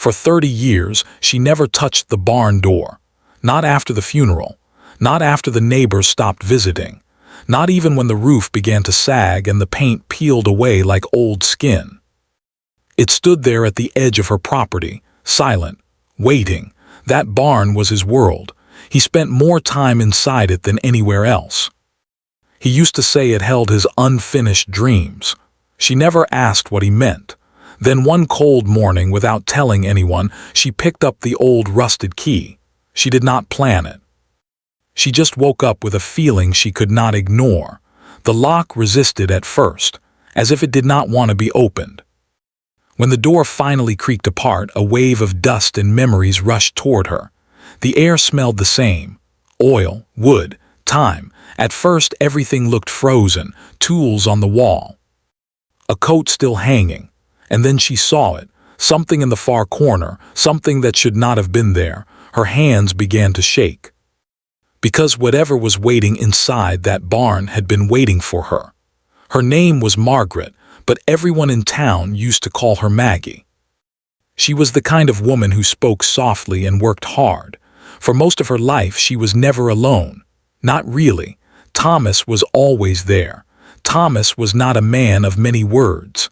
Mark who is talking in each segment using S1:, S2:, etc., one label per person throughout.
S1: For 30 years, she never touched the barn door. Not after the funeral. Not after the neighbors stopped visiting. Not even when the roof began to sag and the paint peeled away like old skin. It stood there at the edge of her property, silent, waiting. That barn was his world. He spent more time inside it than anywhere else. He used to say it held his unfinished dreams. She never asked what he meant. Then one cold morning, without telling anyone, she picked up the old rusted key. She did not plan it. She just woke up with a feeling she could not ignore. The lock resisted at first, as if it did not want to be opened. When the door finally creaked apart, a wave of dust and memories rushed toward her. The air smelled the same. Oil, wood, time. At first everything looked frozen, tools on the wall. A coat still hanging. And then she saw it, something in the far corner, something that should not have been there. Her hands began to shake. Because whatever was waiting inside that barn had been waiting for her. Her name was Margaret, but everyone in town used to call her Maggie. She was the kind of woman who spoke softly and worked hard. For most of her life she was never alone. Not really. Thomas was always there. Thomas was not a man of many words.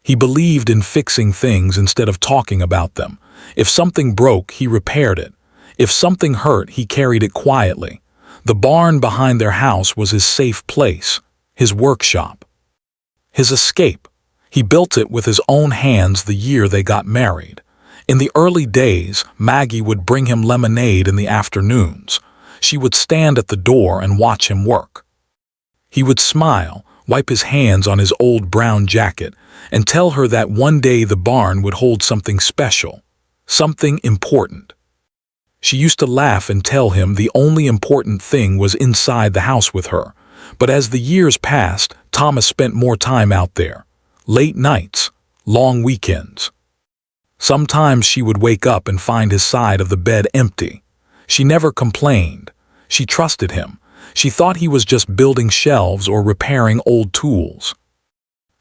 S1: He believed in fixing things instead of talking about them. If something broke, he repaired it. If something hurt, he carried it quietly. The barn behind their house was his safe place, his workshop, his escape. He built it with his own hands the year they got married. In the early days, Maggie would bring him lemonade in the afternoons. She would stand at the door and watch him work. He would smile, wipe his hands on his old brown jacket, and tell her that one day the barn would hold something special, something important. She used to laugh and tell him the only important thing was inside the house with her. But as the years passed, Thomas spent more time out there. Late nights, long weekends. Sometimes she would wake up and find his side of the bed empty. She never complained. She trusted him. She thought he was just building shelves or repairing old tools.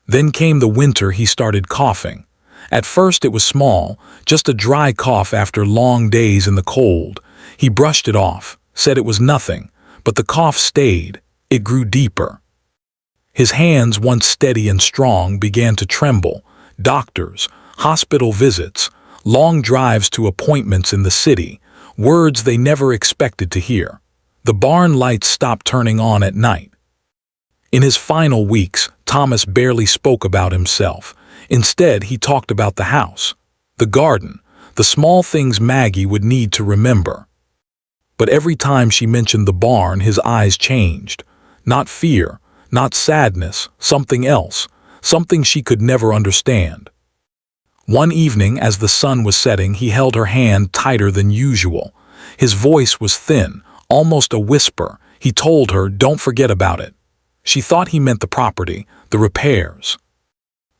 S1: Then came the winter. He started coughing. At first it was small, just a dry cough after long days in the cold. He brushed it off, said it was nothing, but the cough stayed. It grew deeper. His hands, once steady and strong, began to tremble. Doctors, hospital visits, long drives to appointments in the city, words they never expected to hear. The barn lights stopped turning on at night. In his final weeks, Thomas barely spoke about himself. Instead, he talked about the house, the garden, the small things Maggie would need to remember. But every time she mentioned the barn, his eyes changed. Not fear, not sadness, something else, something she could never understand. One evening, as the sun was setting, he held her hand tighter than usual. His voice was thin, almost a whisper. He told her, "Don't forget about it." She thought he meant the property, the repairs,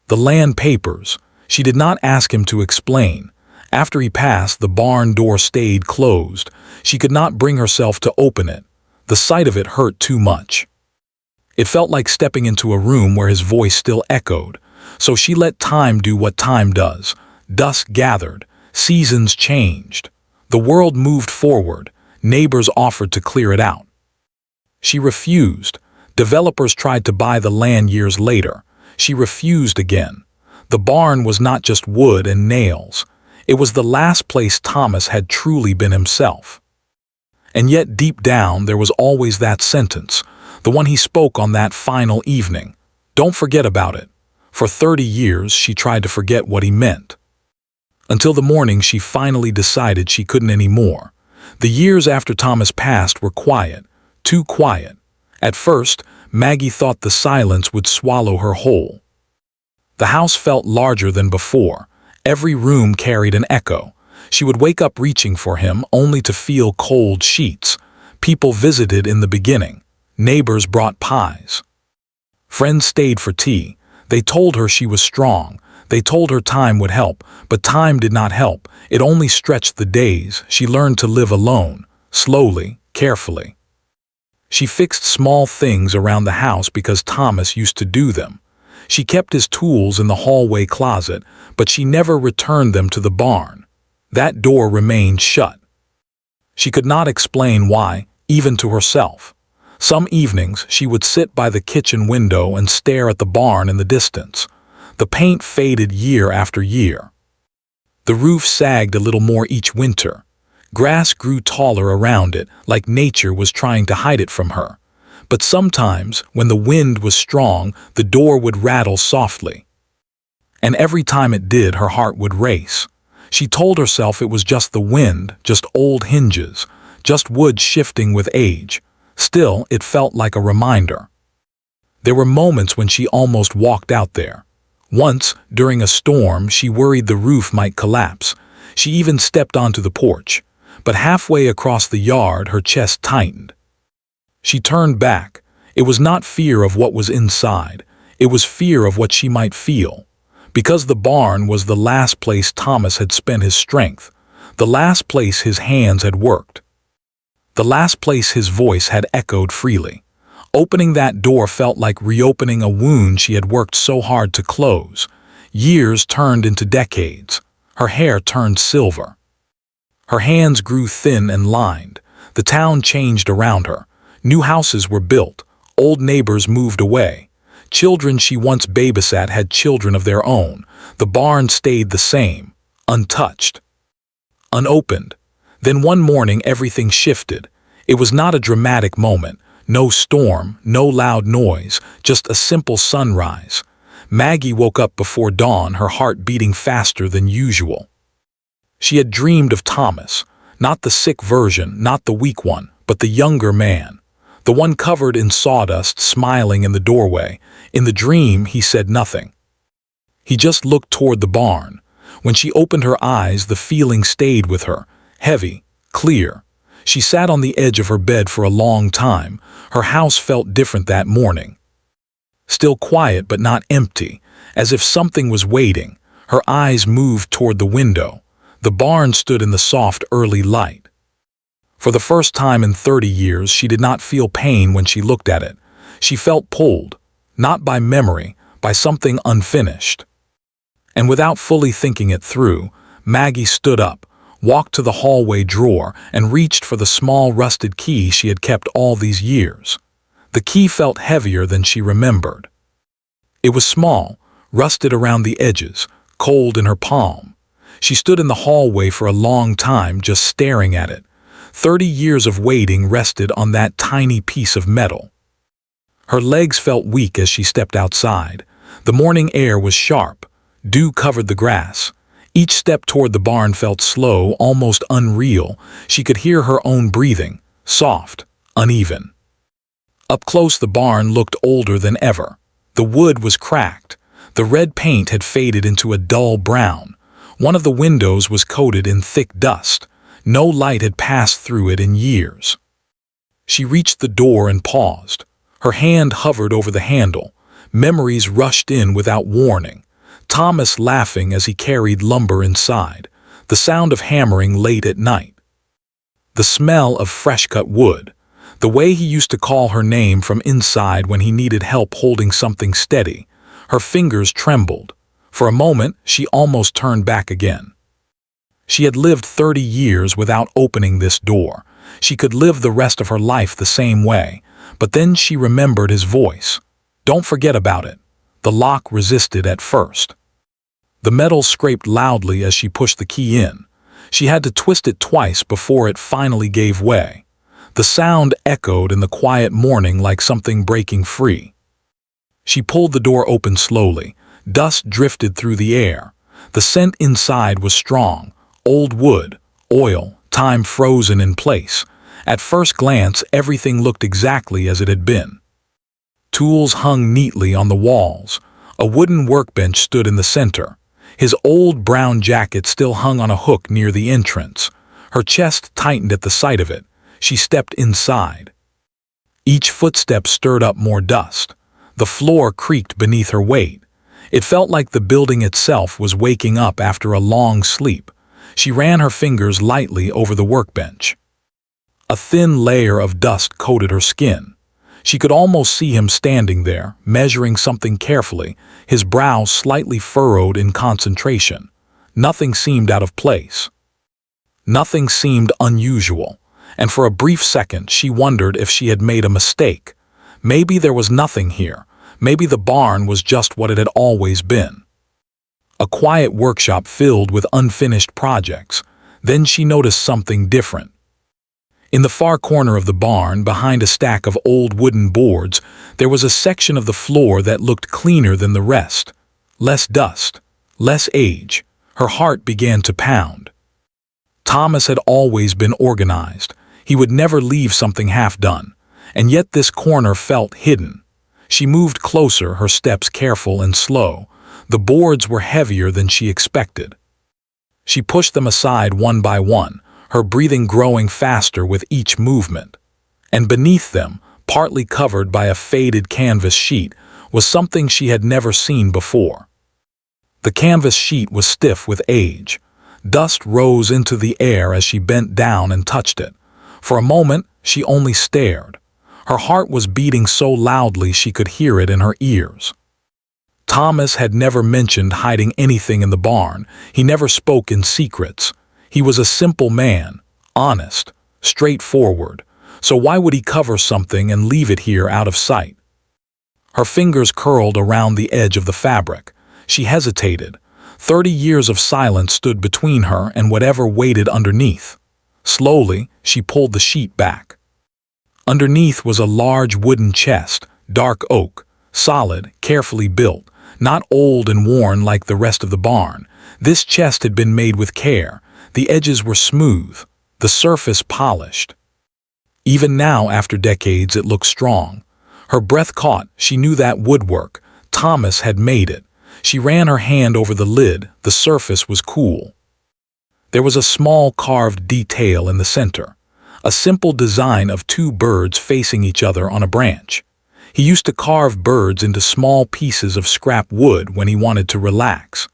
S1: the land papers. She did not ask him to explain. After he passed, the barn door stayed closed. She could not bring herself to open it. The sight of it hurt too much. It felt like stepping into a room where his voice still echoed. So she let time do what time does. Dusk gathered. Seasons changed. The world moved forward. Neighbors offered to clear it out. She refused. Developers tried to buy the land years later. She refused again. The barn was not just wood and nails. It was the last place Thomas had truly been himself. And yet deep down there was always that sentence, the one he spoke on that final evening. Don't forget about it. For 30 years she tried to forget what he meant. Until the morning she finally decided she couldn't anymore. The years after Thomas passed were quiet, too quiet. At first, Maggie thought the silence would swallow her whole. The house felt larger than before. Every room carried an echo. She would wake up reaching for him, only to feel cold sheets. People visited in the beginning. Neighbors brought pies. Friends stayed for tea. They told her she was strong. They told her time would help, but time did not help. It only stretched the days. She learned to live alone, slowly, carefully. She fixed small things around the house because Thomas used to do them. She kept his tools in the hallway closet, but she never returned them to the barn. That door remained shut. She could not explain why, even to herself. Some evenings she would sit by the kitchen window and stare at the barn in the distance. The paint faded year after year. The roof sagged a little more each winter. Grass grew taller around it, like nature was trying to hide it from her. But sometimes, when the wind was strong, the door would rattle softly. And every time it did, her heart would race. She told herself it was just the wind, just old hinges, just wood shifting with age. Still, it felt like a reminder. There were moments when she almost walked out there. Once, during a storm, she worried the roof might collapse. She even stepped onto the porch. But halfway across the yard, her chest tightened. She turned back. It was not fear of what was inside. It was fear of what she might feel. Because the barn was the last place Thomas had spent his strength, the last place his hands had worked, the last place his voice had echoed freely. Opening that door felt like reopening a wound she had worked so hard to close. Years turned into decades. Her hair turned silver. Her hands grew thin and lined. The town changed around her. New houses were built. Old neighbors moved away. Children she once babysat had children of their own. The barn stayed the same, untouched, unopened. Then one morning everything shifted. It was not a dramatic moment. No storm, no loud noise, just a simple sunrise. Maggie woke up before dawn, her heart beating faster than usual. She had dreamed of Thomas, not the sick version, not the weak one, but the younger man. The one covered in sawdust, smiling in the doorway. In the dream, he said nothing. He just looked toward the barn. When she opened her eyes, the feeling stayed with her, heavy, clear. She sat on the edge of her bed for a long time. Her house felt different that morning. Still quiet but not empty, as if something was waiting. Her eyes moved toward the window. The barn stood in the soft early light. For the first time in 30 years, she did not feel pain when she looked at it. She felt pulled, not by memory, by something unfinished. And without fully thinking it through, Maggie stood up, walked to the hallway drawer, and reached for the small rusted key she had kept all these years. The key felt heavier than she remembered. It was small, rusted around the edges, cold in her palm. She stood in the hallway for a long time, just staring at it. 30 years of waiting rested on that tiny piece of metal. Her legs felt weak as she stepped outside. The morning air was sharp. Dew covered the grass. Each step toward the barn felt slow, almost unreal. She could hear her own breathing, soft, uneven. Up close, the barn looked older than ever. The wood was cracked. The red paint had faded into a dull brown. One of the windows was coated in thick dust. No light had passed through it in years. She reached the door and paused. Her hand hovered over the handle. Memories rushed in without warning. Thomas laughing as he carried lumber inside. The sound of hammering late at night. The smell of fresh-cut wood. The way he used to call her name from inside when he needed help holding something steady. Her fingers trembled. For a moment, she almost turned back again. She had lived 30 years without opening this door. She could live the rest of her life the same way. But then she remembered his voice. "Don't forget about it." The lock resisted at first. The metal scraped loudly as she pushed the key in. She had to twist it twice before it finally gave way. The sound echoed in the quiet morning like something breaking free. She pulled the door open slowly. Dust drifted through the air. The scent inside was strong. Old wood, oil, time frozen in place. At first glance, everything looked exactly as it had been. Tools hung neatly on the walls. A wooden workbench stood in the center. His old brown jacket still hung on a hook near the entrance. Her chest tightened at the sight of it. She stepped inside. Each footstep stirred up more dust. The floor creaked beneath her weight. It felt like the building itself was waking up after a long sleep. She ran her fingers lightly over the workbench. A thin layer of dust coated her skin. She could almost see him standing there, measuring something carefully, his brow slightly furrowed in concentration. Nothing seemed out of place. Nothing seemed unusual, and for a brief second she wondered if she had made a mistake. Maybe there was nothing here. Maybe the barn was just what it had always been. A quiet workshop filled with unfinished projects. Then she noticed something different. In the far corner of the barn, behind a stack of old wooden boards, there was a section of the floor that looked cleaner than the rest. Less dust, less age. Her heart began to pound. Thomas had always been organized. He would never leave something half done. And yet this corner felt hidden. She moved closer, her steps careful and slow. The boards were heavier than she expected. She pushed them aside one by one, her breathing growing faster with each movement. And beneath them, partly covered by a faded canvas sheet, was something she had never seen before. The canvas sheet was stiff with age. Dust rose into the air as she bent down and touched it. For a moment, she only stared. Her heart was beating so loudly she could hear it in her ears. Thomas had never mentioned hiding anything in the barn. He never spoke in secrets. He was a simple man, honest, straightforward. So why would he cover something and leave it here out of sight? Her fingers curled around the edge of the fabric. She hesitated. 30 years of silence stood between her and whatever waited underneath. Slowly, she pulled the sheet back. Underneath was a large wooden chest, dark oak, solid, carefully built, not old and worn like the rest of the barn. This chest had been made with care. The edges were smooth, the surface polished. Even now, after decades, it looked strong. Her breath caught. She knew that woodwork. Thomas had made it. She ran her hand over the lid. The surface was cool. There was a small carved detail in the center, a simple design of two birds facing each other on a branch. He used to carve birds into small pieces of scrap wood when he wanted to relax.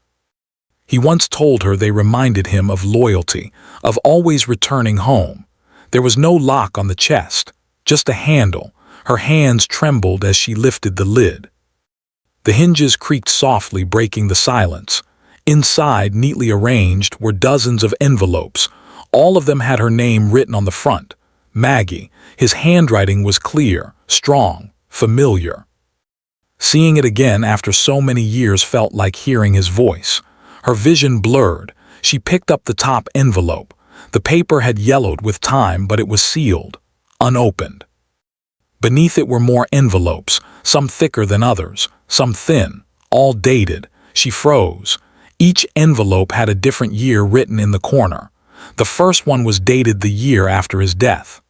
S1: He once told her they reminded him of loyalty, of always returning home. There was no lock on the chest, just a handle. Her hands trembled as she lifted the lid. The hinges creaked softly, breaking the silence. Inside, neatly arranged, were dozens of envelopes. All of them had her name written on the front. Maggie. His handwriting was clear, strong, familiar. Seeing it again after so many years felt like hearing his voice. Her vision blurred. She picked up the top envelope. The paper had yellowed with time, but it was sealed, unopened. Beneath it were more envelopes, some thicker than others, some thin, all dated. She froze. Each envelope had a different year written in the corner. The first one was dated the year after his death.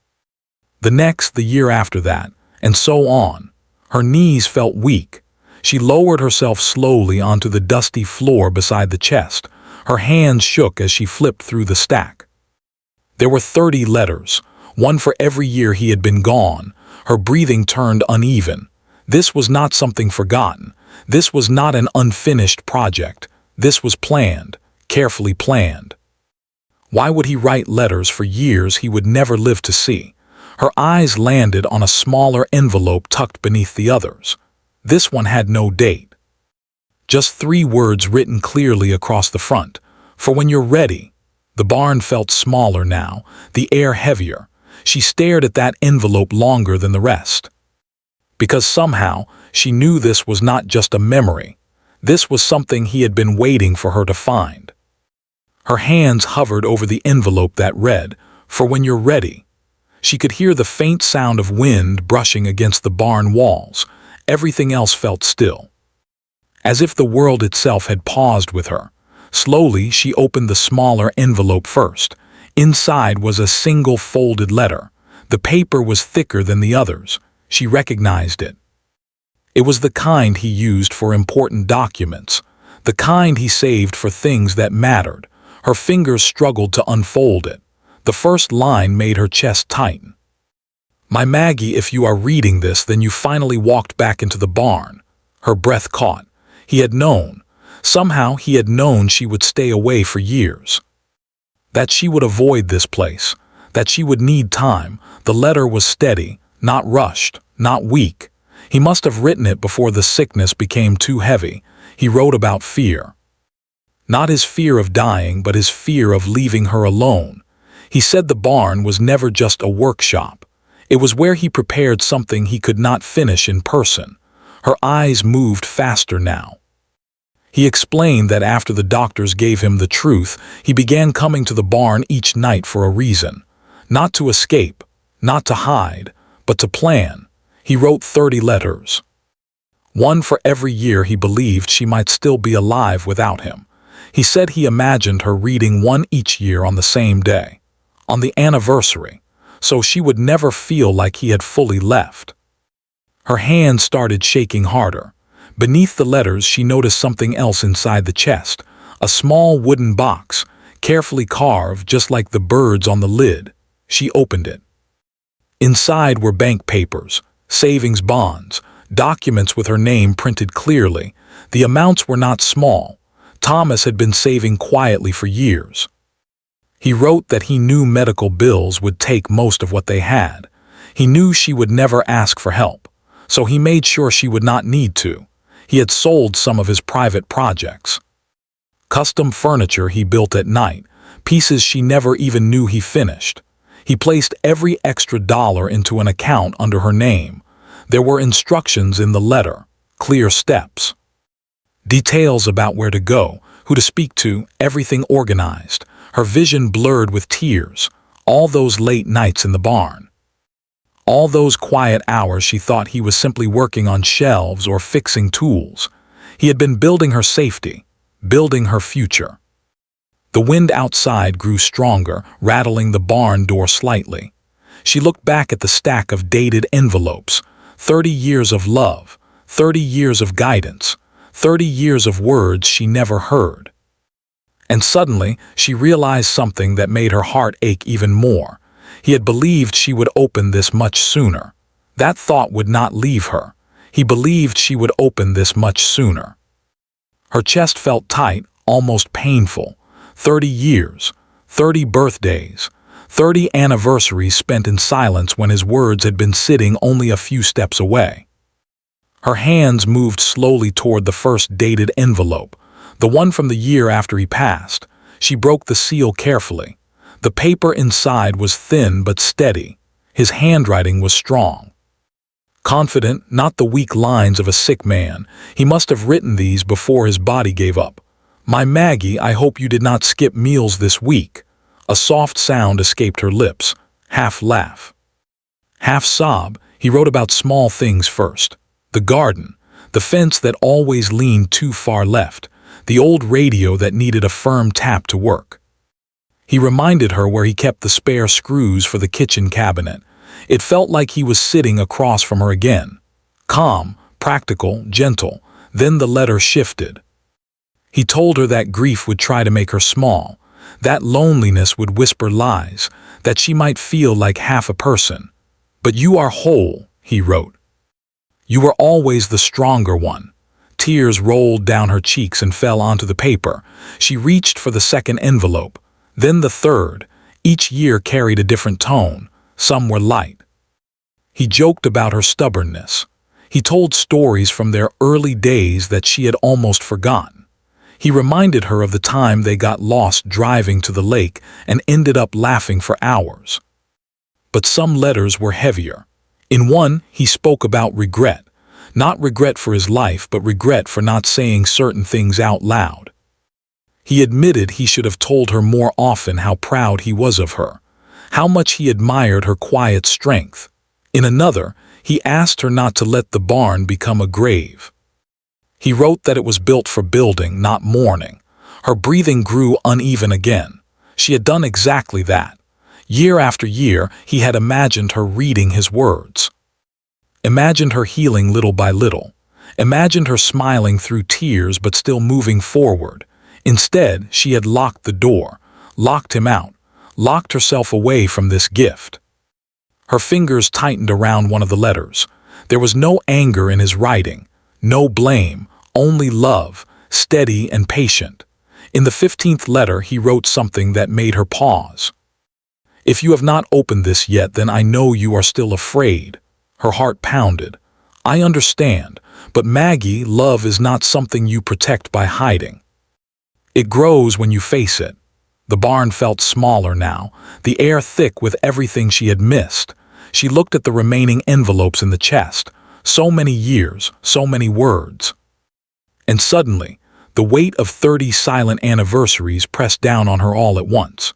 S1: The next the year after that, and so on. Her knees felt weak. She lowered herself slowly onto the dusty floor beside the chest. Her hands shook as she flipped through the stack. There were 30 letters, one for every year he had been gone. Her breathing turned uneven. This was not something forgotten. This was not an unfinished project. This was planned, carefully planned. Why would he write letters for years he would never live to see? Her eyes landed on a smaller envelope tucked beneath the others. This one had no date. Just 3 words written clearly across the front. For when you're ready. The barn felt smaller now, the air heavier. She stared at that envelope longer than the rest. Because somehow, she knew this was not just a memory. This was something he had been waiting for her to find. Her hands hovered over the envelope that read, "For when you're ready." She could hear the faint sound of wind brushing against the barn walls. Everything else felt still. As if the world itself had paused with her. Slowly, she opened the smaller envelope first. Inside was a single folded letter. The paper was thicker than the others. She recognized it. It was the kind he used for important documents, the kind he saved for things that mattered. Her fingers struggled to unfold it. The first line made her chest tighten. "My Maggie, if you are reading this, then you finally walked back into the barn." Her breath caught. He had known. Somehow he had known she would stay away for years. That she would avoid this place. That she would need time. The letter was steady, not rushed, not weak. He must have written it before the sickness became too heavy. He wrote about fear. Not his fear of dying, but his fear of leaving her alone. He said the barn was never just a workshop. It was where he prepared something he could not finish in person. Her eyes moved faster now. He explained that after the doctors gave him the truth, he began coming to the barn each night for a reason. Not to escape, not to hide, but to plan. He wrote 30 letters. One for every year he believed she might still be alive without him. He said he imagined her reading one each year on the same day, on the anniversary, so she would never feel like he had fully left. Her hand started shaking harder. Beneath the letters she noticed something else inside the chest, a small wooden box, carefully carved just like the birds on the lid. She opened it. Inside were bank papers, savings bonds, documents with her name printed clearly. The amounts were not small. Thomas had been saving quietly for years. He wrote that he knew medical bills would take most of what they had. He knew she would never ask for help, so he made sure she would not need to. He had sold some of his private projects. Custom furniture he built at night, pieces she never even knew he finished. He placed every extra dollar into an account under her name. There were instructions in the letter, clear steps. Details about where to go, who to speak to, everything organized. Her vision blurred with tears. All those late nights in the barn. All those quiet hours she thought he was simply working on shelves or fixing tools. He had been building her safety, building her future. The wind outside grew stronger, rattling the barn door slightly. She looked back at the stack of dated envelopes. 30 years of love, 30 years of guidance, 30 years of words she never heard. And suddenly, she realized something that made her heart ache even more. He had believed she would open this much sooner. That thought would not leave her. He believed she would open this much sooner. Her chest felt tight, almost painful. 30 years, 30 birthdays, 30 anniversaries spent in silence when his words had been sitting only a few steps away. Her hands moved slowly toward the first dated envelope, the one from the year after he passed. She broke the seal carefully. The paper inside was thin but steady. His handwriting was strong. Confident, not the weak lines of a sick man. He must have written these before his body gave up. "My Maggie, I hope you did not skip meals this week." A soft sound escaped her lips, half laugh, half sob. He wrote about small things first. The garden, the fence that always leaned too far left, the old radio that needed a firm tap to work. He reminded her where he kept the spare screws for the kitchen cabinet. It felt like he was sitting across from her again. Calm, practical, gentle. Then the letter shifted. He told her that grief would try to make her small, that loneliness would whisper lies, that she might feel like half a person. "But you are whole," he wrote. "You were always the stronger one." Tears rolled down her cheeks and fell onto the paper. She reached for the second envelope, then the third. Each year carried a different tone. Some were light. He joked about her stubbornness. He told stories from their early days that she had almost forgotten. He reminded her of the time they got lost driving to the lake and ended up laughing for hours. But some letters were heavier. In one, he spoke about regret. Not regret for his life, but regret for not saying certain things out loud. He admitted he should have told her more often how proud he was of her, how much he admired her quiet strength. In another, he asked her not to let the barn become a grave. He wrote that it was built for building, not mourning. Her breathing grew uneven again. She had done exactly that. Year after year, he had imagined her reading his words. Imagined her healing little by little. Imagined her smiling through tears but still moving forward. Instead, she had locked the door, locked him out, locked herself away from this gift. Her fingers tightened around one of the letters. There was no anger in his writing, no blame, only love, steady and patient. In the 15th letter, he wrote something that made her pause. "If you have not opened this yet, then I know you are still afraid." Her heart pounded. I understand, but Maggie, love is not something you protect by hiding. It grows when you face it. The barn felt smaller now, the air thick with everything she had missed. She looked at the remaining envelopes in the chest. So many years, so many words. And suddenly, the weight of 30 silent anniversaries pressed down on her all at once.